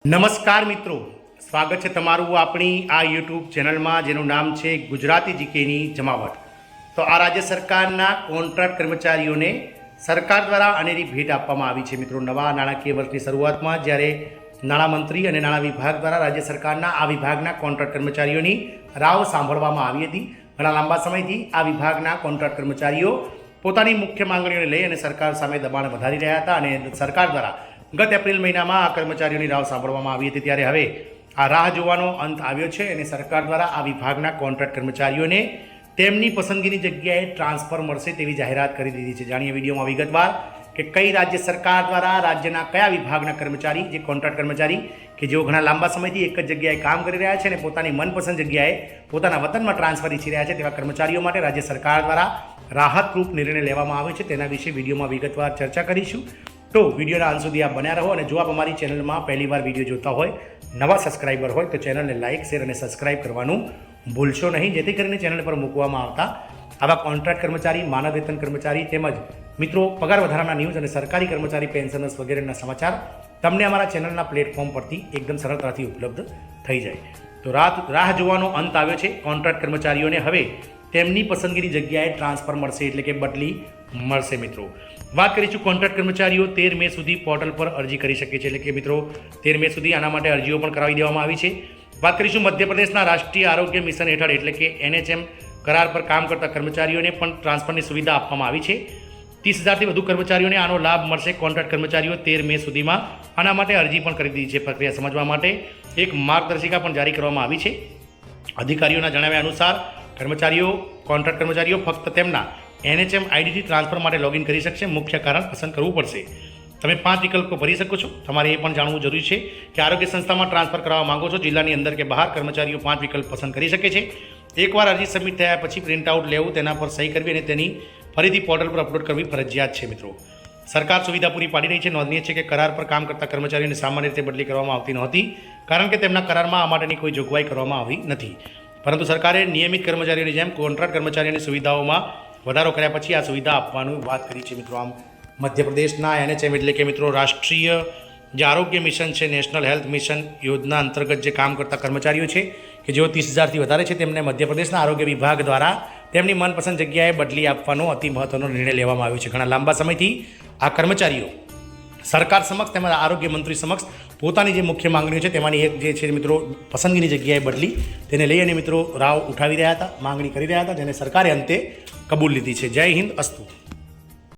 નમસ્કાર મિત્રો, સ્વાગત છે તમારું આપણી આ યુટ્યુબ ચેનલમાં જેનું નામ છે ગુજરાતી જીકેની જમાવટ। તો આ રાજ્ય સરકારના કોન્ટ્રાક્ટ કર્મચારીઓને સરકાર દ્વારા અનેરી ભેટ આપવામાં આવી છે। મિત્રો, નવા નાણાકીય વર્ષની શરૂઆતમાં જ્યારે નાણામંત્રી અને નાણાં વિભાગ દ્વારા રાજ્ય સરકારના આ વિભાગના કોન્ટ્રાક્ટ કર્મચારીઓની રાવ સાંભળવામાં આવી હતી। ઘણા લાંબા સમયથી આ વિભાગના કોન્ટ્રાક્ટ કર્મચારીઓ પોતાની મુખ્ય માંગણીઓને લઈ અને સરકાર સામે દબાણ વધારી રહ્યા હતા અને સરકાર દ્વારા ગત એપ્રિલ મહિનામાં આ કર્મચારીઓની રાહ સાંભળવામાં આવી હતી। ત્યારે હવે આ રાહ જોવાનો અંત આવ્યો છે અને સરકાર દ્વારા આ વિભાગના કોન્ટ્રાક્ટ કર્મચારીઓને તેમની પસંદગીની જગ્યાએ ટ્રાન્સફર મળશે તેવી જાહેરાત કરી દીધી છે। જાણીએ વિડીયોમાં વિગતવાર કે કઈ રાજ્ય સરકાર દ્વારા રાજ્યના કયા વિભાગના કર્મચારી, જે કોન્ટ્રાક્ટ કર્મચારી કે જેઓ ઘણા લાંબા સમયથી એક જ જગ્યાએ કામ કરી રહ્યા છે અને પોતાની મનપસંદ જગ્યાએ પોતાના વતનમાં ટ્રાન્સફર ઈચ્છી રહ્યા છે તેવા કર્મચારીઓ માટે રાજ્ય સરકાર દ્વારા રાહતરૂપ નિર્ણય લેવામાં આવ્યો છે। તેના વિશે વિડીયોમાં વિગતવાર ચર્ચા કરીશું। તો વિડીયોના અંત સુધી આપ બન્યા રહો અને જો આપ અમારી ચેનલમાં પહેલીવાર વિડીયો જોતા હોય, નવા સબસ્ક્રાઈબર હોય તો ચેનલને લાઇક, શેર અને સબસ્ક્રાઈબ કરવાનું ભૂલશો નહીં, જેથી કરીને ચેનલ પર મૂકવામાં આવતા આવા કોન્ટ્રાક્ટ કર્મચારી, માનદ વેતન કર્મચારી તેમજ મિત્રો પગાર વધારાના ન્યૂઝ અને સરકારી કર્મચારી પેન્શનર્સ વગેરેના સમાચાર તમને અમારા ચેનલના પ્લેટફોર્મ પરથી એકદમ સરળતાથી ઉપલબ્ધ થઈ જાય। તો રાહ જોવાનો અંત આવ્યો છે। કોન્ટ્રાક્ટ કર્મચારીઓને હવે તેમની પસંદગીની જગ્યાએ ટ્રાન્સફર મળશે, એટલે કે બદલી મળશે। મિત્રો, વાત કરીશું કોન્ટ્રાક્ટ કર્મચારીઓ 13 મે સુધી પોર્ટલ પર અરજી કરી શકે છે, એટલે કે મિત્રો 13 મે સુધી આના માટે અરજીઓ પણ કરાવી દેવામાં આવી છે। વાત કરીશું મધ્યપ્રદેશના રાષ્ટ્રીય આરોગ્ય મિશન હેઠળ એટલે કે NHM કરાર પર કામ કરતા કર્મચારીઓને પણ ટ્રાન્સફરની સુવિધા આપવામાં આવી છે। 30,000થી વધુ કર્મચારીઓને આનો લાભ મળશે। કોન્ટ્રાક્ટ કર્મચારીઓ 13 મે સુધીમાં આના માટે અરજી પણ કરી દીધી છે। પ્રક્રિયા સમજવા માટે એક માર્ગદર્શિકા પણ જારી કરવામાં આવી છે। અધિકારીઓના જણાવ્યા અનુસાર કોન્ટ્રાક્ટ કર્મચારીઓ ફક્ત તેમના NHM આઈડીથી ટ્રાન્સફર માટે લોગિન કરી શકશે। મુખ્ય કારણ પસંદ કરવું પડશે। તમે 5 વિકલ્પો ભરી શકો છો। તમારે એ પણ જાણવું જરૂરી છે કે આરોગ્ય સંસ્થામાં ટ્રાન્સફર કરવા માંગો છો, જિલ્લાની અંદર કે બહાર, કર્મચારીઓ 5 વિકલ્પ પસંદ કરી શકે છે। એકવાર અરજી સબમિટ થયા પછી પ્રિન્ટઆઉટ લેવું, તેના પર સહી કરવી અને તેની ફરીથી પોર્ટલ પર અપલોડ કરવી ફરજિયાત છે। મિત્રો, સરકાર સુવિધા પૂરી પાડી રહી છે। નોંધનીય છે કે કરાર પર કામ કરતા કર્મચારીઓને સામાન્ય રીતે બદલી કરવામાં આવતી નહોતી, કારણ કે તેમના કરારમાં આ માટેની કોઈ જોગવાઈ કરવામાં આવી નથી, પરંતુ સરકારે નિયમિત કર્મચારીઓની જેમ કોન્ટ્રાક્ટ કર્મચારીઓની સુવિધાઓમાં વધારો કર્યા પછી આ સુવિધા આપવાની વાત કરી છે। મિત્રો, આમ મધ્યપ્રદેશના NHM એટલે કે મિત્રો રાષ્ટ્રીય જે આરોગ્ય મિશન છે, નેશનલ હેલ્થ મિશન યોજના અંતર્ગત જે કામ કરતા કર્મચારીઓ છે કે જેઓ 30,000થી વધારે છે, તેમને મધ્યપ્રદેશના આરોગ્ય વિભાગ દ્વારા તેમની મનપસંદ જગ્યાએ બદલી આપવાનો અતિ મહત્વનો નિર્ણય લેવામાં આવ્યો છે। ઘણા લાંબા સમયથી આ કર્મચારીઓ સરકાર સમક્ષ તેમજ આરોગ્ય મંત્રી સમક્ષ પોતાની જે મુખ્ય માંગણીઓ છે તેમાંની એક જે છે મિત્રો પસંદગીની જગ્યાએ બદલી, તેને લઈ અને મિત્રો રાવ ઉઠાવી રહ્યા હતા, માંગણી કરી રહ્યા હતા, જેને સરકારે અંતે કબૂલ લીધી છે। જય હિન્દ, અસ્તુ।